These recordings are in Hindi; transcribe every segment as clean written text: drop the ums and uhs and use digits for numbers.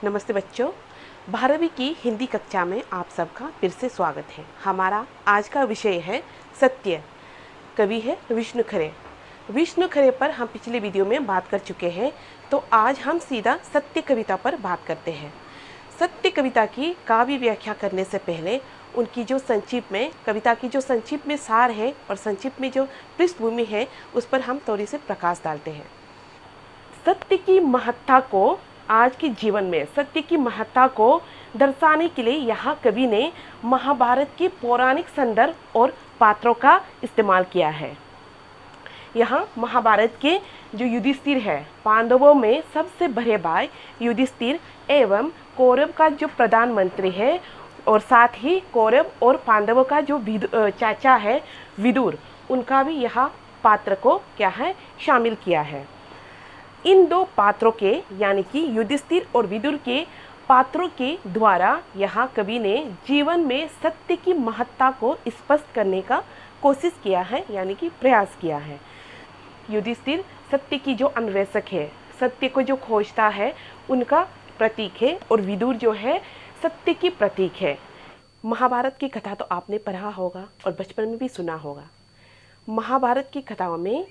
नमस्ते बच्चों, 12वीं की हिंदी कक्षा में आप सबका फिर से स्वागत है। हमारा आज का विषय है सत्य। कवि है विष्णु खरे। विष्णु खरे पर हम पिछले वीडियो में बात कर चुके हैं, तो आज हम सीधा सत्य कविता पर बात करते हैं। सत्य कविता की काव्य व्याख्या करने से पहले उनकी जो संक्षिप्त में कविता की जो संक्षिप्त में सार है और संक्षिप्त में जो पृष्ठभूमि है उस पर हम थोड़ी से प्रकाश डालते हैं। सत्य की महत्ता को आज के जीवन में सत्य की महत्ता को दर्शाने के लिए यहाँ कवि ने महाभारत के पौराणिक संदर्भ और पात्रों का इस्तेमाल किया है। यहाँ महाभारत के जो युधिष्ठिर है, पांडवों में सबसे बड़े भाई युधिष्ठिर एवं कौरव का जो प्रधानमंत्री है और साथ ही कौरव और पांडवों का जो चाचा है विदुर, उनका भी यहाँ पात्र को क्या है शामिल किया है। इन दो पात्रों के यानी कि युधिष्ठिर और विदुर के पात्रों के द्वारा यहाँ कवि ने जीवन में सत्य की महत्ता को स्पष्ट करने का कोशिश किया है, यानी कि प्रयास किया है। युधिष्ठिर सत्य की जो अन्वेषक है, सत्य को जो खोजता है, उनका प्रतीक है और विदुर जो है सत्य की प्रतीक है। महाभारत की कथा तो आपने पढ़ा होगा और बचपन में भी सुना होगा। महाभारत की कथाओं में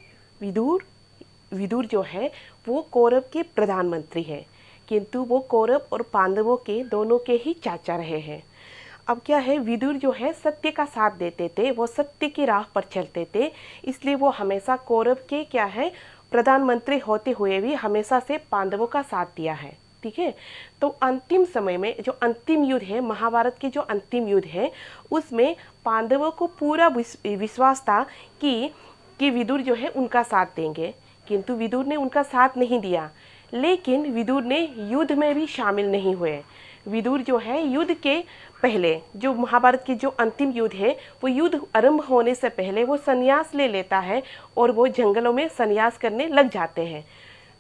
विदुर जो है वो कौरव के प्रधानमंत्री हैं, किंतु वो कौरव और पांडवों के दोनों के ही चाचा रहे हैं। अब क्या है, विदुर जो है सत्य का साथ देते थे, वो सत्य की राह पर चलते थे, इसलिए वो हमेशा कौरव के क्या है प्रधानमंत्री होते हुए भी हमेशा से पांडवों का साथ दिया है। ठीक है, तो अंतिम समय में जो अंतिम युद्ध है, महाभारत के जो अंतिम युद्ध है, उसमें पांडवों को पूरा विश्वास था कि विदुर जो है उनका साथ देंगे, किंतु विदुर ने उनका साथ नहीं दिया। लेकिन विदुर ने युद्ध में भी शामिल नहीं हुए। विदुर जो है युद्ध के पहले, जो महाभारत की जो अंतिम युद्ध है, वो युद्ध आरंभ होने से पहले वो संन्यास ले लेता है और वो जंगलों में संन्यास करने लग जाते हैं।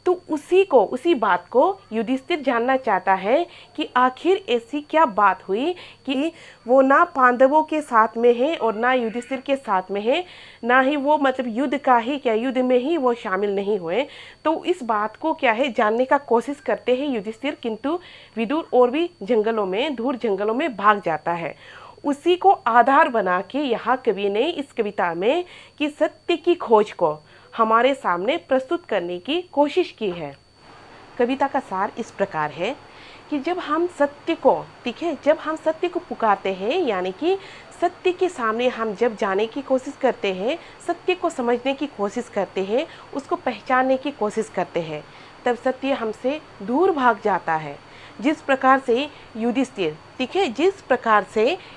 तो उसी बात को युधिष्ठिर जानना चाहता है कि आखिर ऐसी क्या बात हुई कि वो ना पांडवों के साथ में है और ना युधिष्ठिर के साथ में है, ना ही वो मतलब युद्ध में ही वो शामिल नहीं हुए। तो इस बात को क्या है जानने का कोशिश करते हैं युधिष्ठिर, किंतु विदुर और भी दूर जंगलों में भाग जाता है। उसी को आधार बना के यहाँ कवि ने इस कविता में कि सत्य की खोज को हमारे सामने प्रस्तुत करने की कोशिश की है। कविता का सार इस प्रकार है कि जब हम सत्य को पुकारते हैं, यानी कि सत्य के सामने हम जब जाने की कोशिश करते हैं, सत्य को समझने की कोशिश करते हैं, उसको पहचानने की कोशिश करते हैं, तब सत्य हमसे दूर भाग जाता है। जिस प्रकार से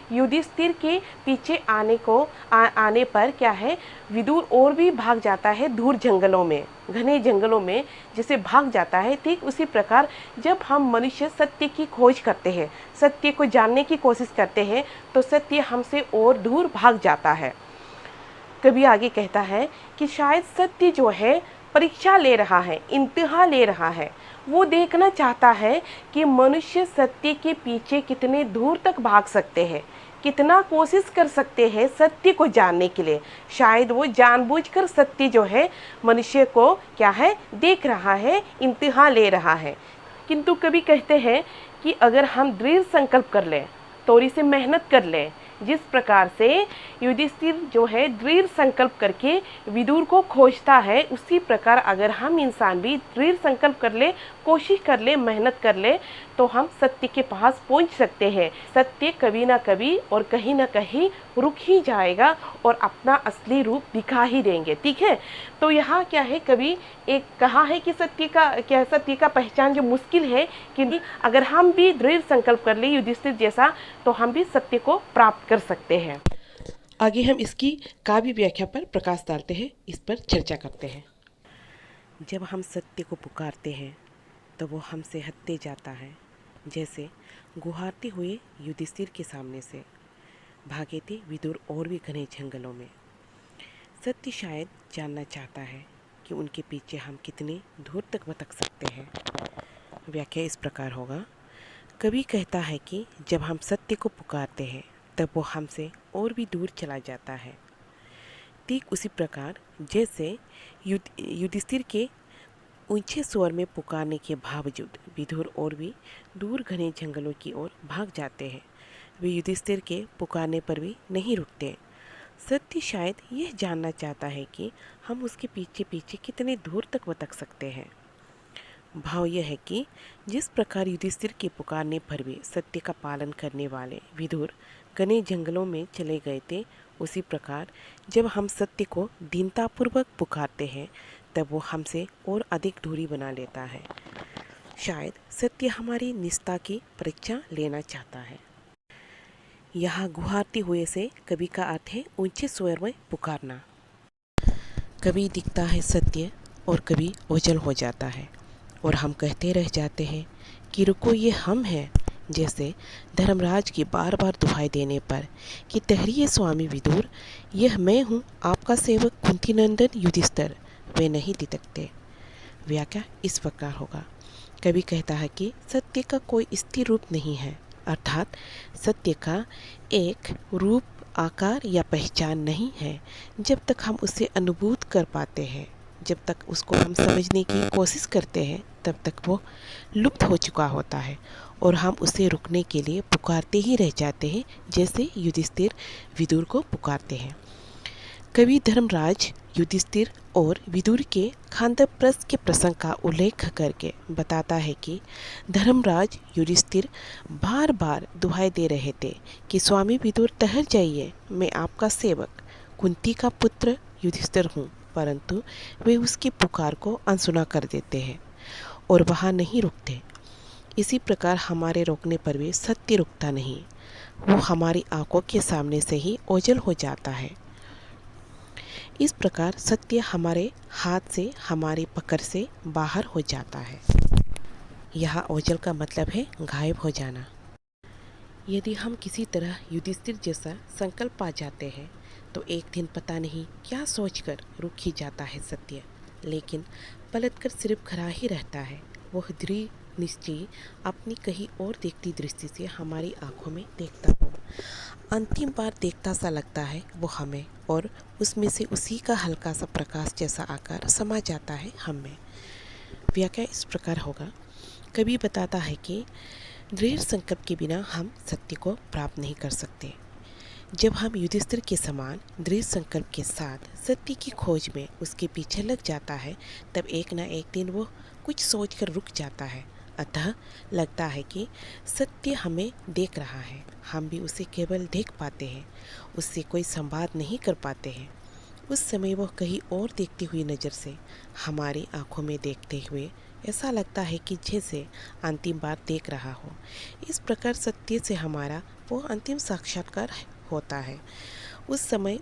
युधिष्ठिर के पीछे आने पर क्या है विदुर और भी भाग जाता है दूर जंगलों में, घने जंगलों में जैसे भाग जाता है, ठीक उसी प्रकार जब हम मनुष्य सत्य की खोज करते हैं, सत्य को जानने की कोशिश करते हैं, तो सत्य हमसे और दूर भाग जाता है। कभी आगे कहता है कि शायद सत्य जो है परीक्षा ले रहा है, इम्तिहान ले रहा है। वो देखना चाहता है कि मनुष्य सत्य के पीछे कितने दूर तक भाग सकते हैं, कितना कोशिश कर सकते हैं सत्य को जानने के लिए। शायद वो जानबूझकर सत्य जो है मनुष्य को क्या है देख रहा है, इम्तिहान ले रहा है। किंतु कभी कहते हैं कि अगर हम दृढ़ संकल्प कर लें, थोड़ी सी मेहनत कर लें, जिस प्रकार से युधिष्ठिर जो है दृढ़ संकल्प करके विदुर को खोजता है, उसी प्रकार अगर हम इंसान भी दृढ़ संकल्प कर ले, कोशिश कर ले, मेहनत कर ले, तो हम सत्य के पास पहुंच सकते हैं। सत्य कभी ना कभी और कहीं ना कहीं रुक ही जाएगा और अपना असली रूप दिखा ही देंगे। ठीक है, तो यहाँ क्या है कभी एक कहा है कि सत्य का पहचान जो मुश्किल है, कि अगर हम भी दृढ़ संकल्प कर ले युधिष्ठिर जैसा, तो हम भी सत्य को प्राप्त कर सकते हैं। आगे हम इसकी काव्य व्याख्या पर प्रकाश डालते हैं, इस पर चर्चा करते हैं। जब हम सत्य को पुकारते हैं तो वो हमसे हटते जाता है, जैसे गुहारते हुए युधिष्ठिर के सामने से भागे थे विदुर और भी घने जंगलों में। सत्य शायद जानना चाहता है कि उनके पीछे हम कितने दूर तक भटक सकते हैं। व्याख्या इस प्रकार होगा। कवि कहता है कि जब हम सत्य को पुकारते हैं तब वो हमसे और भी दूर चला जाता है। ठीक उसी प्रकार जैसे युधिष्ठिर के ऊंचे स्वर में पुकारने के बावजूद विदुर और भी दूर घने जंगलों की ओर भाग जाते हैं। वे युधिष्ठिर के पुकारने पर भी नहीं रुकते। सत्य शायद यह जानना चाहता है कि हम उसके पीछे पीछे कितने दूर तक भटक सकते हैं। भाव यह है कि जिस प्रकार युधिष्ठिर के पुकारने पर भी सत्य का पालन करने वाले विदुर घने जंगलों में चले गए थे, उसी प्रकार जब हम सत्य को दीनतापूर्वक पुकारते हैं तब वो हमसे और अधिक दूरी बना लेता है। शायद सत्य हमारी निष्ठा की परीक्षा लेना चाहता है। यहाँ गुहारते हुए से कवि का अर्थ है ऊंचे स्वर में पुकारना। कभी दिखता है सत्य और कभी ओझल हो जाता है और हम कहते रह जाते हैं कि रुको ये हम हैं, जैसे धर्मराज की बार बार दुहाई देने पर कि ठहरिए स्वामी विदुर, यह मैं हूँ आपका सेवक कुंती नंदन युधिष्ठिर। वे नहीं दिखते। व्याख्या इस प्रकार होगा। कवि कहता है कि सत्य का कोई स्थिर रूप नहीं है, अर्थात सत्य का एक रूप, आकार या पहचान नहीं है। जब तक हम उसे अनुभूत कर पाते हैं, जब तक उसको हम समझने की कोशिश करते हैं, तब तक वो लुप्त हो चुका होता है और हम उसे रुकने के लिए पुकारते ही रह जाते हैं, जैसे युधिष्ठिर विदुर को पुकारते हैं। कवि धर्मराज, युधिष्ठिर और विदुर के खांडवप्रस्थ के प्रसंग का उल्लेख करके बताता है कि धर्मराज युधिष्ठिर बार बार दुहाई दे रहे थे कि स्वामी विदुर ठहर जाइए, मैं आपका सेवक कुंती का पुत्र युधिष्ठिर हूँ, परंतु वे उसकी पुकार को अनसुना कर देते हैं और वहाँ नहीं रुकते। इसी प्रकार हमारे रोकने पर भी सत्य रुकता नहीं, वो हमारी आंखों के सामने से ही ओझल हो जाता है। इस प्रकार सत्य हमारे हाथ से, हमारी पकड़ से बाहर हो जाता है। यहाँ ओझल का मतलब है गायब हो जाना। यदि हम किसी तरह युधिष्ठिर जैसा संकल्प पा जाते हैं तो एक दिन पता नहीं क्या सोचकर रुक ही जाता है सत्य, लेकिन पलटकर सिर्फ खड़ा ही रहता है। वह दृढ़ निश्चय अपनी कहीं और देखती दृष्टि से हमारी आंखों में देखता हो। अंतिम बार देखता सा लगता है वो हमें, और उसमें से उसी का हल्का सा प्रकाश जैसा आकार समा जाता है हम में। व्याख्या इस प्रकार होगा। कवि बताता है कि दृढ़ संकल्प के बिना हम सत्य को प्राप्त नहीं कर सकते। जब हम युधिष्ठिर के समान दृढ़ संकल्प के साथ सत्य की खोज में उसके पीछे लग जाता है, तब एक न एक दिन वो कुछ सोचकर रुक जाता है। अतः लगता है कि सत्य हमें देख रहा है, हम भी उसे केवल देख पाते हैं, उससे कोई संवाद नहीं कर पाते हैं। उस समय वह कहीं और देखती हुई नज़र से हमारी आंखों में देखते हुए ऐसा लगता है कि जैसे अंतिम बार देख रहा हो। इस प्रकार सत्य से हमारा वो अंतिम साक्षात्कार होता है। उस समय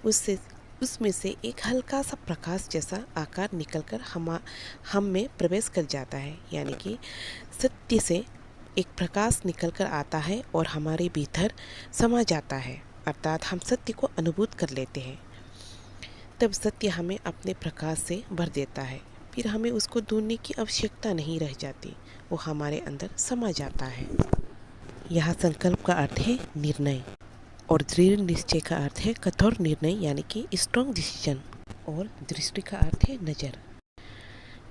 उसमें से एक हल्का सा प्रकाश जैसा आकार निकलकर हम में प्रवेश कर जाता है, यानी कि सत्य से एक प्रकाश निकलकर आता है और हमारे भीतर समा जाता है, अर्थात हम सत्य को अनुभूत कर लेते हैं। तब सत्य हमें अपने प्रकाश से भर देता है, फिर हमें उसको ढूंढने की आवश्यकता नहीं रह जाती, वो हमारे अंदर समा जाता है। यहाँ संकल्प का अर्थ है निर्णय और दृढ़ निश्चय का अर्थ है कठोर निर्णय, यानी कि स्ट्रॉन्ग डिसीजन, और दृष्टि का अर्थ है नज़र।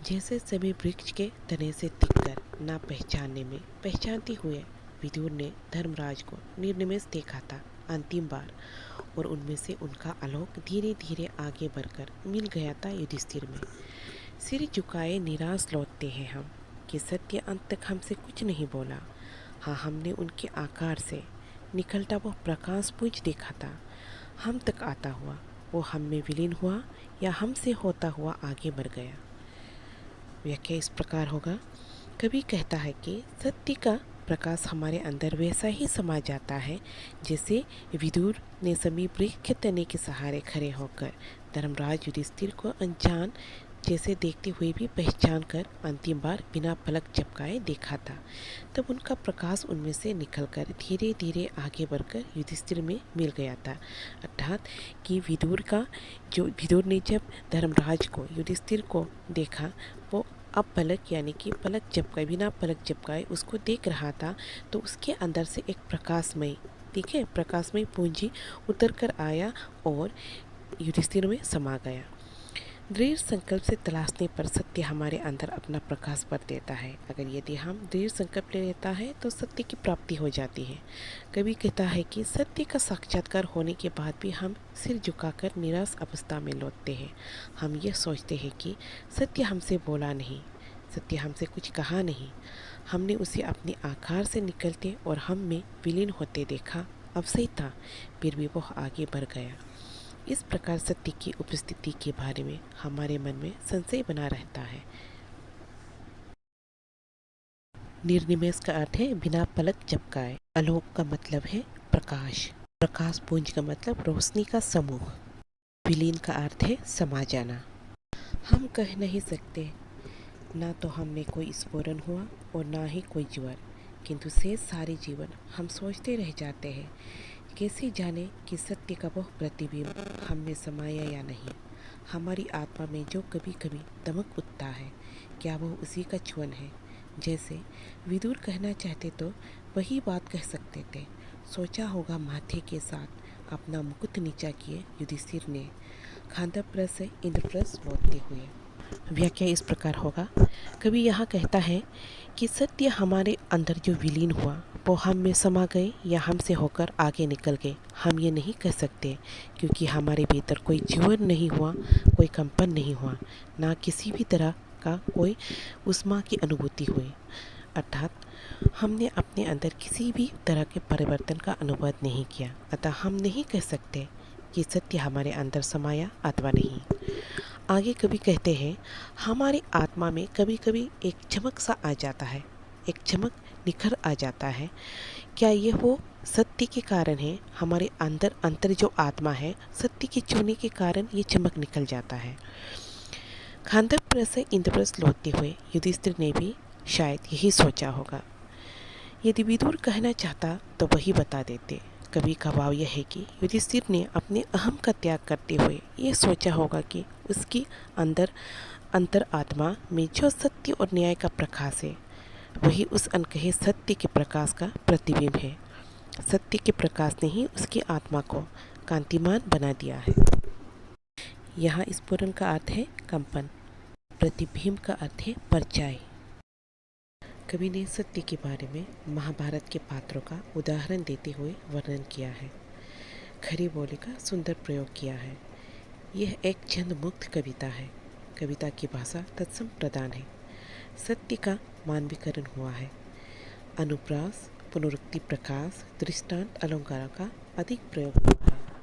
जैसे सभी वृक्ष के तने से दिखकर ना पहचानने में पहचानते हुए विदुर ने धर्मराज को निर्निमेष देखा था अंतिम बार, और उनमें से उनका आलोक धीरे धीरे आगे बढ़कर मिल गया था युधिष्ठिर में। सिर झुकाए निराश लौटते हैं हम कि सत्य अंत तक हमसे कुछ नहीं बोला। हाँ, हमने उनके आकार से निकलता वह प्रकाश पुंज देखा था, हम तक आता हुआ, वो हम में विलीन हुआ या हमसे होता हुआ आगे बढ़ गया। व्याख्या इस प्रकार होगा। कवि कहता है कि सत्य का प्रकाश हमारे अंदर वैसा ही समा जाता है जैसे विदुर ने समीप वृक्ष के तने के सहारे खड़े होकर धर्मराज युधिष्ठिर को अनजान जैसे देखते हुए भी पहचान कर अंतिम बार बिना पलक झपकाए देखा था। तब उनका प्रकाश उनमें से निकलकर धीरे धीरे आगे बढ़कर युधिष्ठिर में मिल गया था, अर्थात कि विदुर ने जब धर्मराज को युधिष्ठिर को देखा, वो अब पलक यानी कि पलक झपकाए बिना पलक झपकाए उसको देख रहा था, तो उसके अंदर से एक प्रकाशमय, ठीक है, प्रकाशमय पूंजी उतर कर आया और युधिष्ठिर में समा गया। दृढ़ संकल्प से तलाशने पर सत्य हमारे अंदर अपना प्रकाश भर देता है। अगर यदि हम दृढ़ संकल्प ले लेता है तो सत्य की प्राप्ति हो जाती है। कवि कहता है कि सत्य का साक्षात्कार होने के बाद भी हम सिर झुकाकर निराश अवस्था में लौटते हैं। हम ये सोचते हैं कि सत्य हमसे बोला नहीं, सत्य हमसे कुछ कहा नहीं, हमने उसे अपने आकार से निकलते और हम में विलीन होते देखा, अवश्य था, फिर भी वह आगे बढ़ गया। इस प्रकार सत्य की उपस्थिति के बारे में हमारे मन में संशय बना रहता है। निर्निमेष का अर्थ है बिना पलक झपकाए। आलोक का मतलब है प्रकाश। प्रकाश पुंज का मतलब रोशनी का समूह। विलीन का अर्थ है समा जाना। हम कह नहीं सकते, ना तो हम में कोई स्फुरन हुआ और ना ही कोई ज्वर, किंतु शेष सारे जीवन हम सोचते रह जाते हैं, कैसे जाने कि सत्य का वह प्रतिबिंब हम में समाया या नहीं। हमारी आत्मा में जो कभी कभी दमक उठता है, क्या वह उसी का छुअन है? जैसे विदुर कहना चाहते तो वही बात कह सकते थे। सोचा होगा माथे के साथ अपना मुकुट नीचा किए युधिष्ठिर ने, खांडवप्रस्थ से इंद्रप्रस्थ लौटते हुए। व्याख्या इस प्रकार होगा। कवि यहाँ कहता है कि सत्य हमारे अंदर जो विलीन हुआ वो हम में समा गए या हमसे होकर आगे निकल गए, हम ये नहीं कह सकते, क्योंकि हमारे भीतर कोई जीवन नहीं हुआ, कोई कंपन नहीं हुआ, ना किसी भी तरह का कोई उष्मा की अनुभूति हुई। अर्थात हमने अपने अंदर किसी भी तरह के परिवर्तन का अनुभव नहीं किया। अतः हम नहीं कह सकते कि सत्य हमारे अंदर समाया अथवा नहीं। आगे कभी कहते हैं, हमारी आत्मा में कभी कभी एक चमक सा आ जाता है, एक चमक निखर आ जाता है। क्या ये वो सत्य के कारण है? हमारे अंतर जो आत्मा है, सत्य के छूने के कारण ये चमक निकल जाता है। खांडवप्रस्थ से इंद्रप्रस्थ लौटते हुए युधिष्ठिर ने भी शायद यही सोचा होगा। यदि विदुर कहना चाहता तो वही बता देते। कवि का भाव यह है कि युधिष्ठिर ने अपने अहम का त्याग करते हुए ये सोचा होगा कि उसकी अंतर आत्मा में जो सत्य और न्याय का प्रकाश है, वही उस अनकहे सत्य के प्रकाश का प्रतिबिंब है। सत्य के प्रकाश ने ही उसकी आत्मा को कांतिमान बना दिया है। यहाँ स्फुरन का अर्थ है कंपन, प्रतिबिंब का अर्थ है परछाई। कवि ने सत्य के बारे में महाभारत के पात्रों का उदाहरण देते हुए वर्णन किया है। खरी बोली का सुंदर प्रयोग किया है। यह एक छंद मुक्त कविता है। कविता की भाषा तत्सम प्रधान है। सत्य का मानवीकरण हुआ है। अनुप्रास, पुनरुक्ति, प्रकाश, दृष्टांत, अलंकारों का अधिक प्रयोग हुआ है।